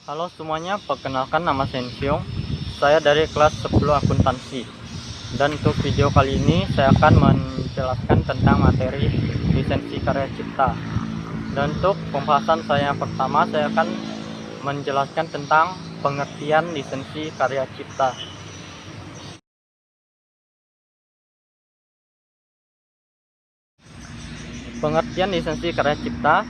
Halo semuanya, perkenalkan nama Sensiong. Saya dari kelas 10 akuntansi. Dan untuk video kali ini saya akan menjelaskan tentang materi lisensi karya cipta. Dan untuk pembahasan saya pertama, saya akan menjelaskan tentang pengertian lisensi karya cipta. Pengertian lisensi karya cipta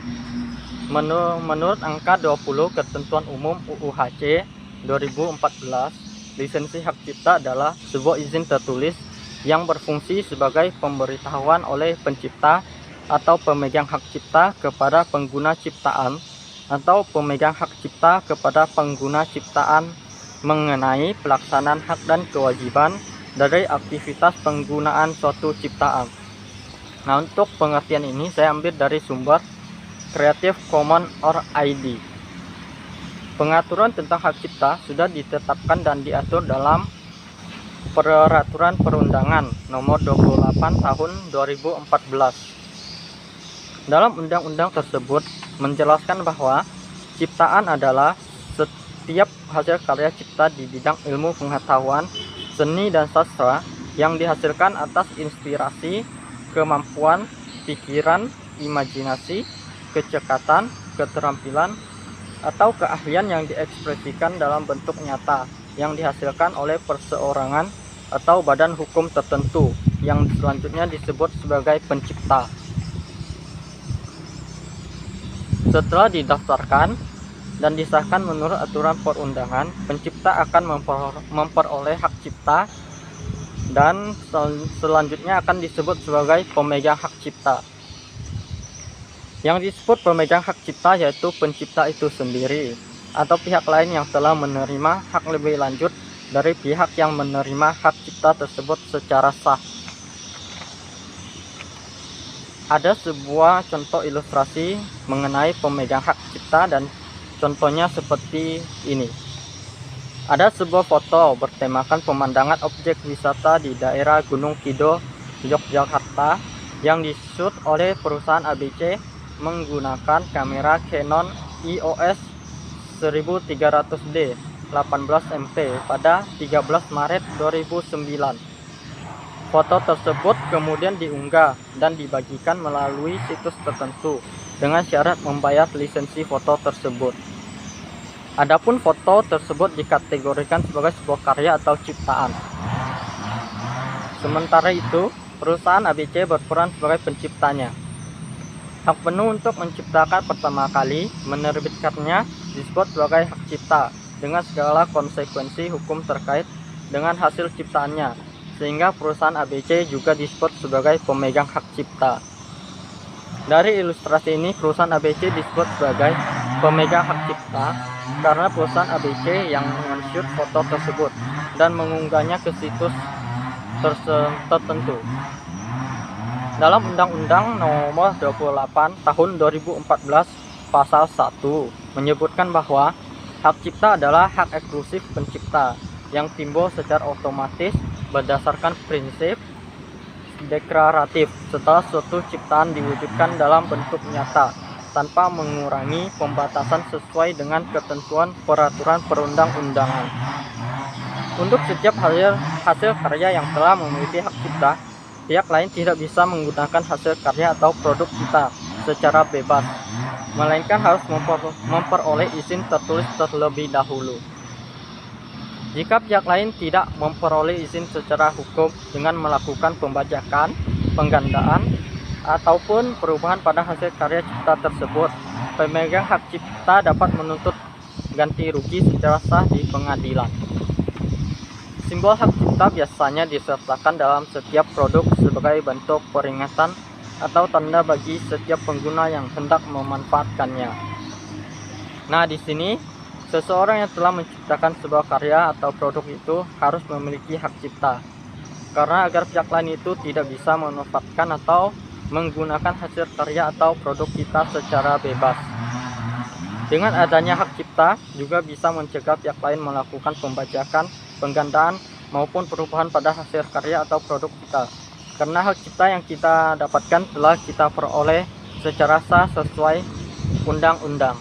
menurut angka 20 Ketentuan Umum UU HC 2014, lisensi hak cipta adalah sebuah izin tertulis yang berfungsi sebagai pemberitahuan oleh pencipta atau pemegang hak cipta kepada pengguna ciptaan atau pemegang hak cipta kepada pengguna ciptaan mengenai pelaksanaan hak dan kewajiban dari aktivitas penggunaan suatu ciptaan. Nah, untuk pengertian ini saya ambil dari sumber Creative Commons or ID. Pengaturan tentang hak cipta sudah ditetapkan dan diatur dalam Peraturan Perundangan Nomor 28 Tahun 2014. Dalam undang-undang tersebut menjelaskan bahwa ciptaan adalah setiap hasil karya cipta di bidang ilmu pengetahuan, seni dan sastra yang dihasilkan atas inspirasi, kemampuan, pikiran, imajinasi, kecekatan, keterampilan, atau keahlian yang diekspresikan dalam bentuk nyata yang dihasilkan oleh perseorangan atau badan hukum tertentu yang selanjutnya disebut sebagai pencipta. Setelah didaftarkan dan disahkan menurut aturan perundangan, pencipta akan memperoleh hak cipta dan selanjutnya akan disebut sebagai pemegang hak cipta. Yang disebut pemegang hak cipta yaitu pencipta itu sendiri atau pihak lain yang telah menerima hak lebih lanjut dari pihak yang menerima hak cipta tersebut secara sah. Ada sebuah contoh ilustrasi mengenai pemegang hak cipta dan contohnya seperti ini. Ada sebuah foto bertemakan pemandangan objek wisata di daerah Gunung Kidul, Yogyakarta yang dishoot oleh perusahaan ABC menggunakan kamera Canon EOS 1300D 18MP pada 13 Maret 2009. Foto tersebut kemudian diunggah dan dibagikan melalui situs tertentu dengan syarat membayar lisensi foto tersebut. Adapun foto tersebut dikategorikan sebagai sebuah karya atau ciptaan. Sementara itu, perusahaan ABC berperan sebagai penciptanya. Hak penuh untuk menciptakan pertama kali menerbitkannya disebut sebagai hak cipta dengan segala konsekuensi hukum terkait dengan hasil ciptaannya, sehingga perusahaan ABC juga disebut sebagai pemegang hak cipta. Dari ilustrasi ini, perusahaan ABC disebut sebagai pemegang hak cipta karena perusahaan ABC yang men-shoot foto tersebut dan mengunggahnya ke situs tertentu. Dalam Undang-Undang Nomor 28 Tahun 2014 Pasal 1 menyebutkan bahwa hak cipta adalah hak eksklusif pencipta yang timbul secara otomatis berdasarkan prinsip deklaratif setelah suatu ciptaan diwujudkan dalam bentuk nyata tanpa mengurangi pembatasan sesuai dengan ketentuan peraturan perundang-undangan. Untuk setiap hasil karya yang telah memiliki hak cipta, pihak lain tidak bisa menggunakan hasil karya atau produk kita secara bebas, melainkan harus memperoleh izin tertulis terlebih dahulu. Jika pihak lain tidak memperoleh izin secara hukum dengan melakukan pembajakan, penggandaan, ataupun perubahan pada hasil karya cipta tersebut, pemegang hak cipta dapat menuntut ganti rugi secara sah di pengadilan. Simbol hak cipta biasanya disertakan dalam setiap produk sebagai bentuk peringatan atau tanda bagi setiap pengguna yang hendak memanfaatkannya. Nah, di sini seseorang yang telah menciptakan sebuah karya atau produk itu harus memiliki hak cipta. Karena agar pihak lain itu tidak bisa memanfaatkan atau menggunakan hasil karya atau produk kita secara bebas. Dengan adanya hak cipta juga bisa mencegah pihak lain melakukan pembajakan, penggandaan, maupun perubahan pada hasil karya atau produk kita. Karena hak cipta yang kita dapatkan telah kita peroleh secara sah sesuai undang-undang.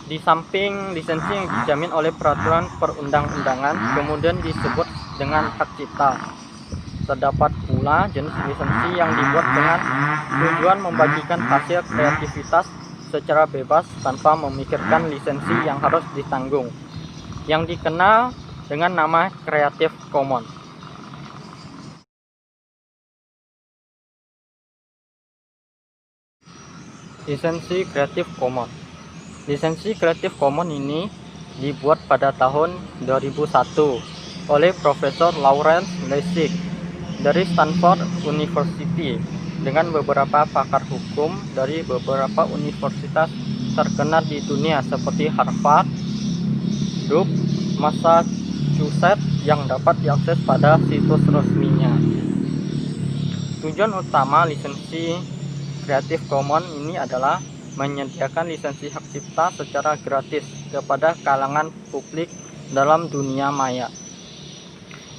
Di samping lisensi yang dijamin oleh peraturan perundang-undangan, kemudian disebut dengan hak cipta. Terdapat pula jenis lisensi yang dibuat dengan tujuan membagikan hasil kreativitas secara bebas tanpa memikirkan lisensi yang harus ditanggung, yang dikenal dengan nama Creative Commons. Lisensi Creative Commons. Lisensi Creative Commons ini dibuat pada tahun 2001 oleh Profesor Lawrence Lessig dari Stanford University dengan beberapa pakar hukum dari beberapa universitas terkenal di dunia seperti Harvard, Duke, Massachusetts yang dapat diakses pada situs resminya. Tujuan utama lisensi Creative Commons ini adalah menyediakan lisensi hak cipta secara gratis kepada kalangan publik dalam dunia maya.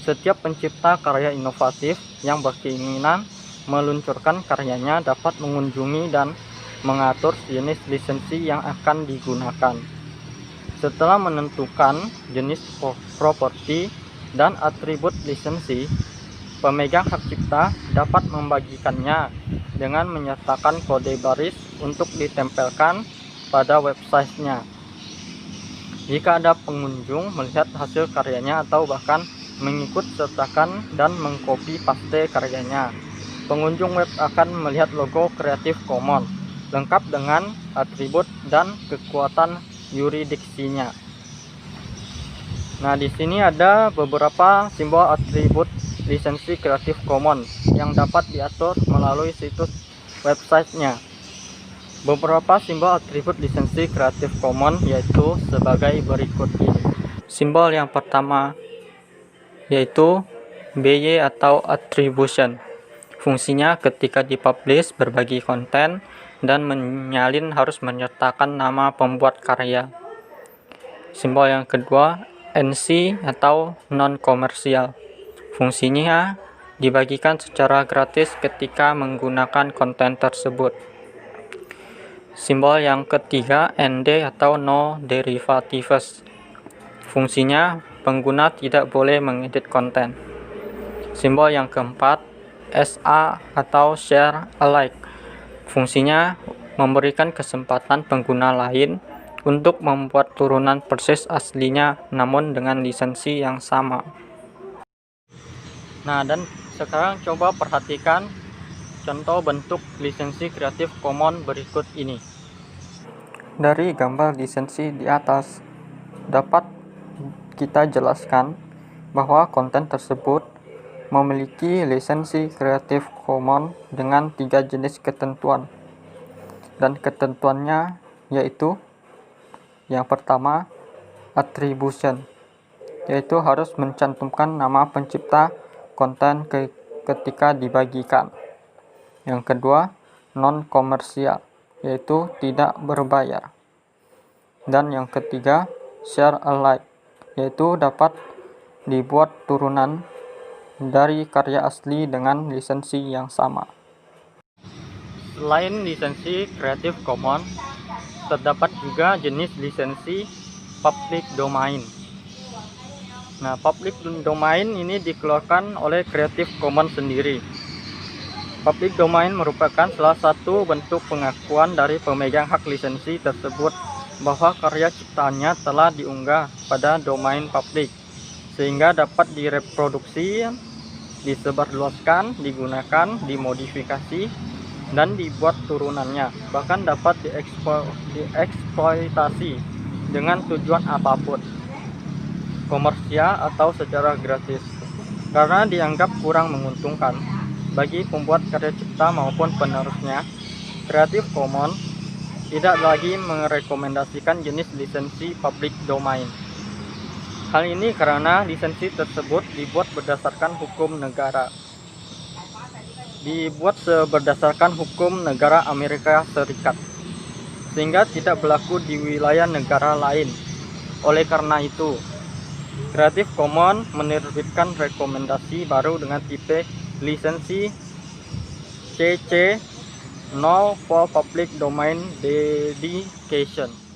Setiap pencipta karya inovatif yang berkeinginan meluncurkan karyanya dapat mengunjungi dan mengatur jenis lisensi yang akan digunakan. Setelah menentukan jenis properti dan atribut lisensi, pemegang hak cipta dapat membagikannya dengan menyertakan kode baris untuk ditempelkan pada websitenya. Jika ada pengunjung melihat hasil karyanya atau bahkan mengikut sertakan dan mengcopy paste karyanya, pengunjung web akan melihat logo Creative Commons lengkap dengan atribut dan kekuatan yurisdiksinya. Nah, di sini ada beberapa simbol atribut lisensi Creative Commons yang dapat diatur melalui situs websitenya. Beberapa simbol atribut lisensi Creative Commons yaitu sebagai berikut ini. Simbol yang pertama yaitu BY atau attribution. Fungsinya ketika dipublish berbagi konten dan menyalin harus menyertakan nama pembuat karya. Simbol yang kedua NC atau non-komersial. Fungsinya dibagikan secara gratis ketika menggunakan konten tersebut. Simbol yang ketiga ND atau no derivatives. Fungsinya pengguna tidak boleh mengedit konten. Simbol yang keempat SA atau share alike. Fungsinya memberikan kesempatan pengguna lain untuk membuat turunan persis aslinya namun dengan lisensi yang sama. Nah, dan sekarang coba perhatikan contoh bentuk lisensi Creative Commons berikut ini. Dari gambar lisensi di atas dapat kita jelaskan bahwa konten tersebut memiliki lisensi Creative Commons dengan 3 jenis ketentuan. Dan ketentuannya yaitu yang pertama attribution, yaitu harus mencantumkan nama pencipta konten ketika dibagikan. Yang kedua non-komersial, yaitu tidak berbayar. Dan yang ketiga share alike, yaitu dapat dibuat turunan dari karya asli dengan lisensi yang sama. Selain lisensi Creative Commons, terdapat juga jenis lisensi public domain. Nah, public domain ini dikeluarkan oleh Creative Commons sendiri. Public domain merupakan salah satu bentuk pengakuan dari pemegang hak lisensi tersebut bahwa karya ciptaannya telah diunggah pada domain publik, sehingga dapat direproduksi, disebarluaskan, digunakan, dimodifikasi, dan dibuat turunannya, bahkan dapat dieksploitasi dengan tujuan apapun, komersial atau secara gratis, karena dianggap kurang menguntungkan bagi pembuat karya cipta maupun penerusnya. Creative Commons tidak lagi merekomendasikan jenis lisensi public domain. Hal ini karena lisensi tersebut dibuat berdasarkan hukum negara. Berdasarkan hukum negara Amerika Serikat, sehingga tidak berlaku di wilayah negara lain. Oleh karena itu, Creative Commons menerbitkan rekomendasi baru dengan tipe lisensi CC No for Public Domain Dedication.